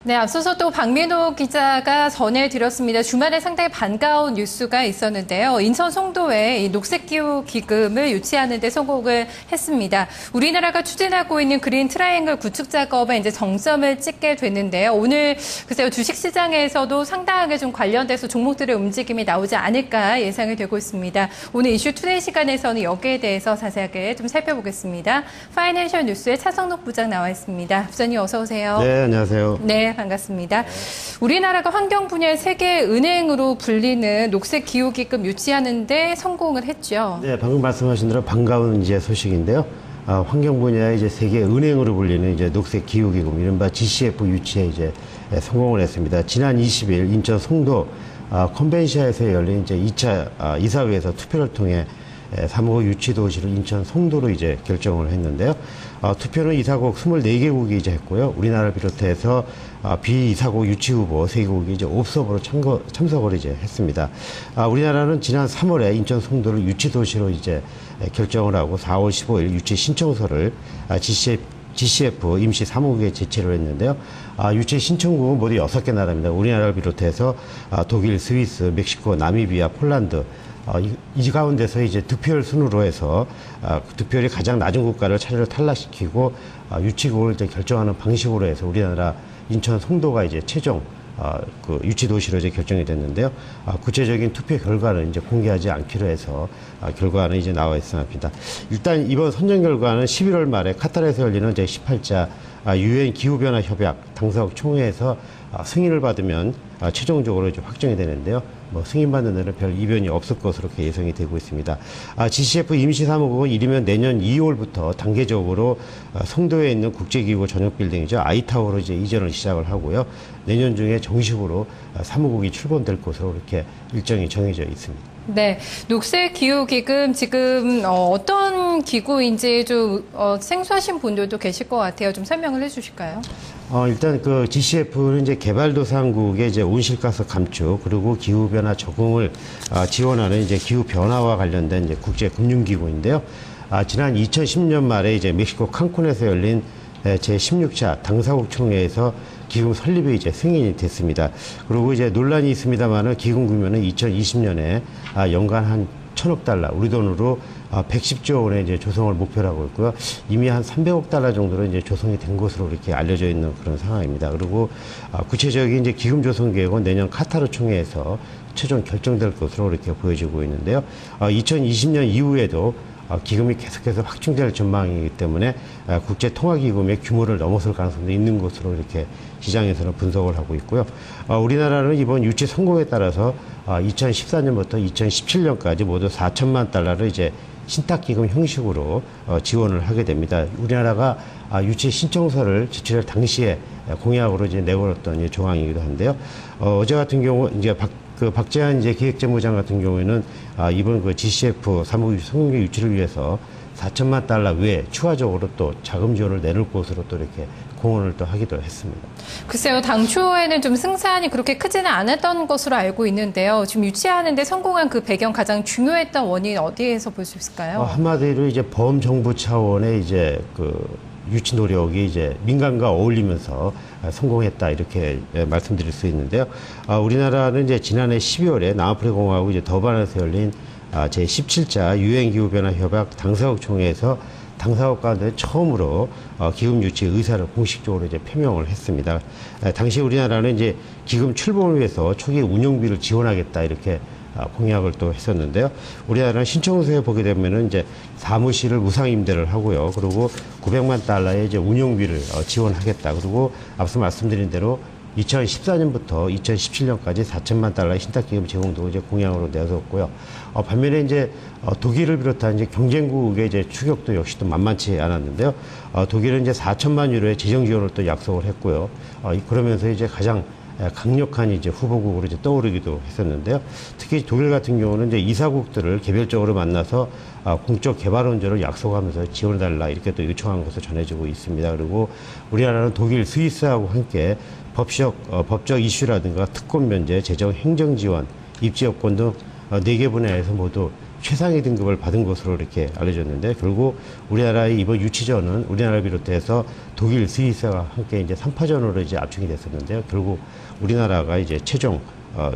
네, 앞서서 또 박민호 기자가 전해드렸습니다. 주말에 상당히 반가운 뉴스가 있었는데요. 인천 송도에 이 녹색기후 기금을 유치하는 데 성공을 했습니다. 우리나라가 추진하고 있는 그린 트라이앵글 구축 작업에 이제 정점을 찍게 됐는데요. 오늘 글쎄요, 주식시장에서도 상당하게 좀 관련돼서 종목들의 움직임이 나오지 않을까 예상이 되고 있습니다. 오늘 이슈 투데이 시간에서는 여기에 대해서 자세하게 좀 살펴보겠습니다. 파이낸셜 뉴스의 차성록 부장 나와 있습니다. 부장님 어서 오세요. 네, 안녕하세요. 네, 반갑습니다. 우리나라가 환경 분야의 세계 은행으로 불리는 녹색 기후 기금 유치하는 데 성공을 했죠. 네, 방금 말씀하신 대로 반가운 이제 소식인데요. 환경 분야의 이제 세계 은행으로 불리는 이제 녹색 기후 기금, 이른바 GCF 유치에 이제 성공을 했습니다. 지난 20일 인천 송도 컨벤시아에서 열린 이제 2차 이사회에서 투표를 통해 3호 유치 도시를 인천 송도로 이제 결정을 했는데요. 투표는 이사국 24개국이 이제 했고요. 우리나라를 비롯해서 비이사국 유치 후보 3개국이 이제 옵서버로 참석을 이제 했습니다. 우리나라는 지난 3월에 인천 송도를 유치 도시로 이제 결정을 하고 4월 15일 유치 신청서를 GCF 임시 사무국에 제출을 했는데요. 유치 신청국은 모두 6개 나라입니다. 우리나라를 비롯해서 독일, 스위스, 멕시코, 나미비아, 폴란드, 이 가운데서 이제 득표율 순으로 해서 득표율이 가장 낮은 국가를 차례로 탈락시키고 유치국을 이제 결정하는 방식으로 해서 우리나라 인천 송도가 이제 최종 그 유치 도시로 이제 결정이 됐는데요. 구체적인 투표 결과는 이제 공개하지 않기로 해서 결과는 이제 나와 있습니다. 일단 이번 선정 결과는 11월 말에 카타르에서 열리는 제 18자 유엔 기후변화 협약 당사국 총회에서 승인을 받으면 최종적으로 이제 확정이 되는데요. 뭐 승인받는 데는 별 이변이 없을 것으로 이렇게 예상이 되고 있습니다. GCF 임시사무국은 이르면 내년 2월부터 단계적으로 송도에 있는 국제기구 전용 빌딩이죠. 아이타워로 이제 이전을 시작을 하고요. 내년 중에 정식으로 사무국이 출범될 것으로 이렇게 일정이 정해져 있습니다. 네, 녹색 기후 기금 지금 어떤 기구인지 좀 생소하신 분들도 계실 것 같아요. 좀 설명을 해주실까요? 일단 그 GCF는 이제 개발도상국의 이제 온실가스 감축 그리고 기후 변화 적응을 지원하는 이제 기후 변화와 관련된 이제 국제 금융기구인데요. 지난 2010년 말에 이제 멕시코 칸쿤에서 열린 제 16차 당사국 총회에서 기금 설립이 이제 승인이 됐습니다. 그리고 이제 논란이 있습니다만은 기금 규모는 2020년에 연간 한 1,000억 달러, 우리 돈으로 110조 원의 이제 조성을 목표로 하고 있고요. 이미 한 300억 달러 정도로 이제 조성이 된 것으로 이렇게 알려져 있는 그런 상황입니다. 그리고 구체적인 이제 기금 조성 계획은 내년 카타르 총회에서 최종 결정될 것으로 이렇게 보여지고 있는데요. 2020년 이후에도 기금이 계속해서 확충될 전망이기 때문에 국제통화기금의 규모를 넘어설 가능성도 있는 것으로 이렇게 시장에서는 분석을 하고 있고요. 우리나라는 이번 유치 성공에 따라서 2014년부터 2017년까지 모두 4천만 달러를 이제 신탁기금 형식으로 지원을 하게 됩니다. 우리나라가 유치 신청서를 제출할 당시에 공약으로 이제 내걸었던 조항이기도 한데요. 어제 같은 경우 이제 박재한 이제 기획재무장 같은 경우에는 이번 그 GCF 사무국 성공 유치를 위해서 4천만 달러 외에 추가적으로 또 자금 지원을 내놓을 것으로 또 이렇게 공언을 또 하기도 했습니다. 글쎄요, 당초에는 좀 승산이 그렇게 크지는 않았던 것으로 알고 있는데요. 지금 유치하는데 성공한 그 배경 가장 중요했던 원인 어디에서 볼 수 있을까요? 한마디로 이제 범정부 차원의 이제 그 유치 노력이 이제 민간과 어울리면서 성공했다 이렇게 말씀드릴 수 있는데요. 우리나라는 이제 지난해 12월에 남아프리카 공화국 이제 더반에서 열린 제 17자 유엔 기후 변화 협약 당사국 총회에서 당사국 가운데 처음으로 기금 유치 의사를 공식적으로 이제 표명을 했습니다. 당시 우리나라는 이제 기금 출범을 위해서 초기 운영비를 지원하겠다 이렇게 공약을 또 했었는데요. 우리나라는 신청서에 보게 되면은 이제 사무실을 무상 임대를 하고요. 그리고 900만 달러의 이제 운영비를 지원하겠다. 그리고 앞서 말씀드린 대로 2014년부터 2017년까지 4천만 달러의 신탁기금 제공도 이제 공약으로 내었고요. 반면에 이제 독일을 비롯한 이제 경쟁국의 이제 추격도 역시 또 만만치 않았는데요. 독일은 이제 4천만 유로의 재정 지원을 또 약속을 했고요. 그러면서 이제 가장 강력한 이제 후보국으로 이제 떠오르기도 했었는데요. 특히 독일 같은 경우는 이제 이사국들을 개별적으로 만나서 공적 개발 원조를 약속하면서 지원해달라 이렇게 또 요청한 것으로 전해지고 있습니다. 그리고 우리나라는 독일, 스위스하고 함께 법적 이슈라든가 특권 면제, 재정 행정 지원, 입지 여건 등 4개 분야에서 모두 최상위 등급을 받은 것으로 이렇게 알려졌는데, 결국 우리나라의 이번 유치전은 우리나라를 비롯해서 독일, 스위스와 함께 이제 3파전으로 이제 압축이 됐었는데요. 결국 우리나라가 이제 최종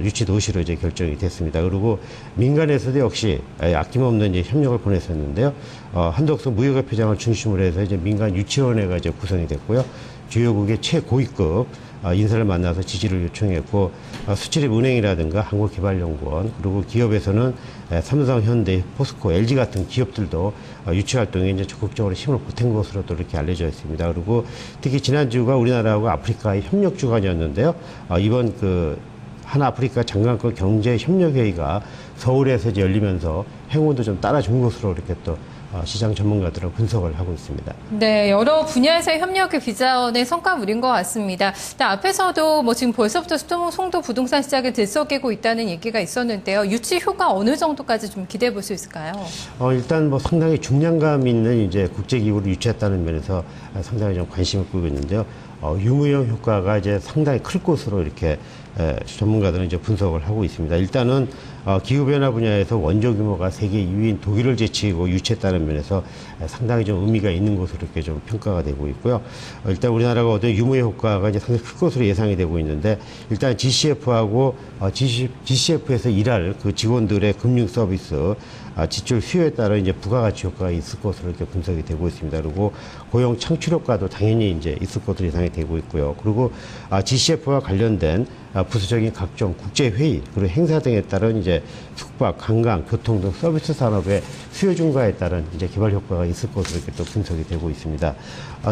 유치 도시로 이제 결정이 됐습니다. 그리고 민간에서도 역시 아낌없는 이제 협력을 보냈었는데요. 한덕수 무역협회장을 중심으로 해서 이제 민간 유치원회가 이제 구성이 됐고요. 주요국의 최고위급 인사를 만나서 지지를 요청했고, 수출입은행이라든가 한국개발연구원, 그리고 기업에서는 삼성, 현대, 포스코, LG 같은 기업들도 유치 활동에 이제 적극적으로 힘을 보탠 것으로 또 이렇게 알려져 있습니다. 그리고 특히 지난주가 우리나라하고 아프리카의 협력 주간이었는데요. 이번 한아프리카 장관급 경제협력회의가 서울에서 이제 열리면서 행운도 좀 따라준 것으로 이렇게 또 시장 전문가들은 분석을 하고 있습니다. 네, 여러 분야에서의 협력이 비자원의 성과물인 것 같습니다. 앞에서도 뭐 지금 벌써부터 송도 부동산 시장에 들썩이고 있다는 얘기가 있었는데요. 유치 효과 어느 정도까지 좀 기대해 볼 수 있을까요? 일단 뭐 상당히 중량감 있는 이제 국제기구를 유치했다는 면에서 상당히 좀 관심을 끌고 있는데요. 유무형 효과가 이제 상당히 클 것으로 이렇게 전문가들은 이제 분석을 하고 있습니다. 일단은 기후변화 분야에서 원조 규모가 세계 2위인 독일을 제치고 유치했다는 면에서 상당히 좀 의미가 있는 것으로 이렇게 좀 평가가 되고 있고요. 일단 우리나라가 얻은 유무의 효과가 이제 상당히 클 것으로 예상이 되고 있는데, 일단 GCF하고 GCF에서 일할 그 직원들의 금융 서비스 지출 수요에 따라 이제 부가가치 효과가 있을 것으로 이렇게 분석이 되고 있습니다. 그리고 고용 창출 효과도 당연히 이제 있을 것으로 예상이 되고 있고요. 그리고 GCF와 관련된 부수적인 각종 국제회의 그리고 행사 등에 따른 이제 숙박, 관광, 교통 등 서비스 산업의 수요 증가에 따른 이제 개발 효과가 있을 것으로 이렇게 또 분석이 되고 있습니다.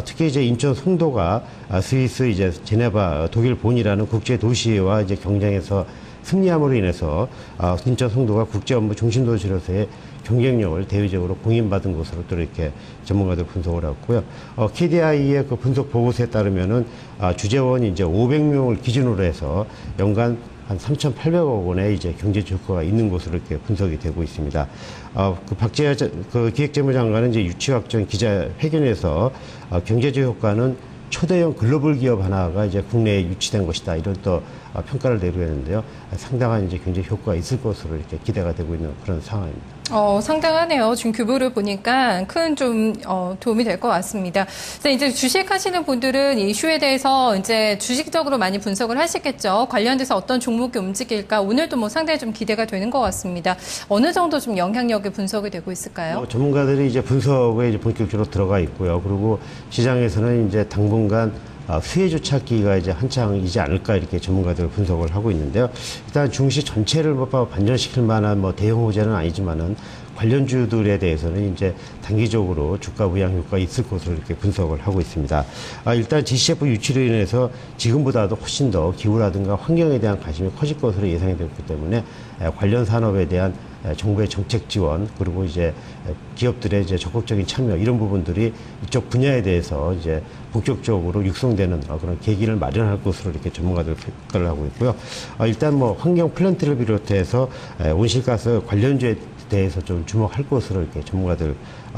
특히 이제 인천 송도가 스위스 이제 제네바 독일 본이라는 국제 도시와 이제 경쟁에서 승리함으로 인해서 인천 송도가 국제 업무 중심 도시로서의 경쟁력을 대외적으로 공인받은 것으로 또 이렇게 전문가들 분석을 했고요. KDI의 그 분석 보고서에 따르면은 주재원이 이제 500명을 기준으로 해서 연간 한 3,800억 원의 이제 경제 효과가 있는 것으로 이렇게 분석이 되고 있습니다. 박재하 기획재무장관은 이제 유치확정 기자회견에서 경제적 효과는 초대형 글로벌 기업 하나가 이제 국내에 유치된 것이다, 이런 또 평가를 내리는데요. 상당한 이제 경제 효과가 있을 것으로 이렇게 기대가 되고 있는 그런 상황입니다. 상당하네요. 지금 규모를 보니까 큰 좀 도움이 될 것 같습니다. 이제 주식하시는 분들은 이 이슈에 대해서 이제 주식적으로 많이 분석을 하시겠죠. 관련돼서 어떤 종목이 움직일까 오늘도 뭐 상당히 좀 기대가 되는 것 같습니다. 어느 정도 좀 영향력이 분석이 되고 있을까요? 전문가들이 이제 분석에 이제 본격적으로 들어가 있고요. 그리고 시장에서는 이제 당분간 수혜주 찾기가 이제 한창이지 않을까, 이렇게 전문가들 분석을 하고 있는데요. 일단 증시 전체를 반전시킬 만한 뭐 대형 호재는 아니지만은 관련주들에 대해서는 이제 단기적으로 주가 부양 효과가 있을 것으로 이렇게 분석을 하고 있습니다. 일단 GCF 유치로 인해서 지금보다도 훨씬 더 기후라든가 환경에 대한 관심이 커질 것으로 예상이 되었기 때문에 관련 산업에 대한 정부의 정책 지원, 그리고 이제 기업들의 이제 적극적인 참여, 이런 부분들이 이쪽 분야에 대해서 이제 본격적으로 육성되는 그런 계기를 마련할 것으로 이렇게 전문가들 평가를 하고 있고요. 일단 뭐 환경 플랜트를 비롯해서 온실가스 관련주에 대해서 좀 주목할 것으로 이렇게 전문가들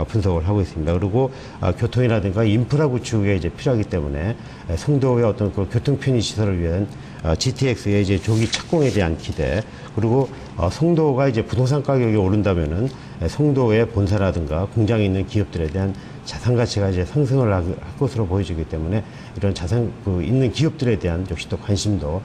분석을 하고 있습니다. 그리고 교통이라든가 인프라 구축에 이제 필요하기 때문에 송도의 어떤 그 교통 편의 시설을 위한 GTX의 이제 조기 착공에 대한 기대, 그리고 송도가 이제 부동산 가격이 오른다면은 송도의 본사라든가 공장에 있는 기업들에 대한 자산 가치가 이제 상승을 할 것으로 보여지기 때문에 이런 자산 있는 기업들에 대한 역시 또 관심도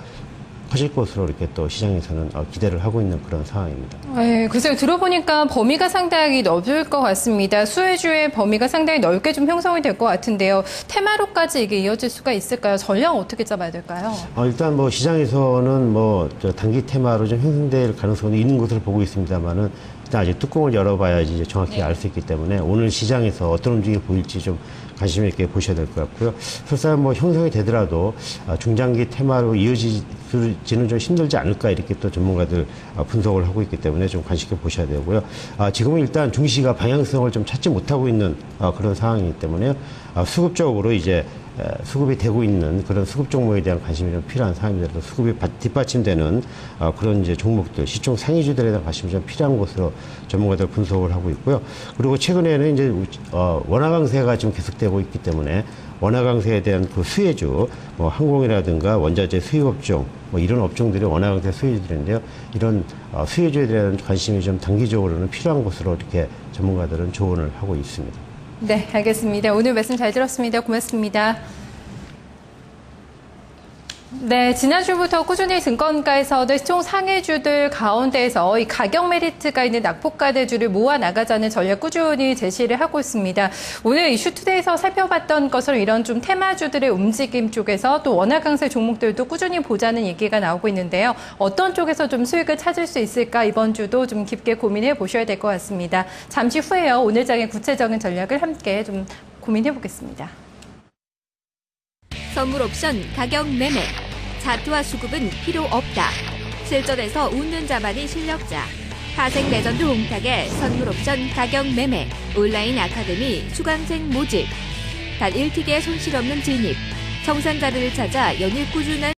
커질 것으로 이렇게 또 시장에서는 기대를 하고 있는 그런 상황입니다. 네, 글쎄요. 들어보니까 범위가 상당히 넓을 것 같습니다. 수혜주의 범위가 상당히 넓게 좀 형성이 될 것 같은데요. 테마로까지 이게 이어질 수가 있을까요? 전략 어떻게 잡아야 될까요? 일단 뭐 시장에서는 뭐 단기 테마로 좀 형성될 가능성이 있는 것으로 보고 있습니다만은, 일단 아직 뚜껑을 열어봐야지 이제 정확히 알 수 있기 때문에 오늘 시장에서 어떤 움직임이 보일지 좀 관심 있게 보셔야 될 것 같고요. 설사 뭐 형성이 되더라도 중장기 테마로 이어지지는 좀 힘들지 않을까, 이렇게 또 전문가들 분석을 하고 있기 때문에 좀 관심 있게 보셔야 되고요. 지금은 일단 증시가 방향성을 좀 찾지 못하고 있는 그런 상황이기 때문에 수급적으로 이제 수급이 되고 있는 그런 수급 종목에 대한 관심이 좀 필요한 상황입니다. 수급이 뒷받침되는 그런 이제 종목들, 시총 상위주들에 대한 관심이 좀 필요한 것으로 전문가들 분석을 하고 있고요. 그리고 최근에는 이제 원화 강세가 지금 계속되고 있기 때문에 원화 강세에 대한 그 수혜주, 뭐 항공이라든가 원자재 수입업종, 뭐 이런 업종들이 원화 강세 수혜주들인데요. 이런 수혜주에 대한 관심이 좀 단기적으로는 필요한 것으로 이렇게 전문가들은 조언을 하고 있습니다. 네, 알겠습니다. 오늘 말씀 잘 들었습니다. 고맙습니다. 네, 지난주부터 꾸준히 증권가에서는 시총 상위주들 가운데에서 이 가격 메리트가 있는 낙폭과대주를 모아 나가자는 전략 꾸준히 제시를 하고 있습니다. 오늘 이슈투데이에서 살펴봤던 것으로 이런 좀 테마주들의 움직임 쪽에서 또 원화 강세 종목들도 꾸준히 보자는 얘기가 나오고 있는데요. 어떤 쪽에서 좀 수익을 찾을 수 있을까 이번 주도 좀 깊게 고민해 보셔야 될 것 같습니다. 잠시 후에요. 오늘 장의 구체적인 전략을 함께 좀 고민해 보겠습니다. 선물 옵션 가격 매매. 자투와 수급은 필요 없다. 실전에서 웃는 자만이 실력자. 파생 레전드 홍탁의 선물 옵션 가격 매매. 온라인 아카데미 수강생 모집. 단 1틱의 손실 없는 진입. 청산자를 찾아 연일 꾸준한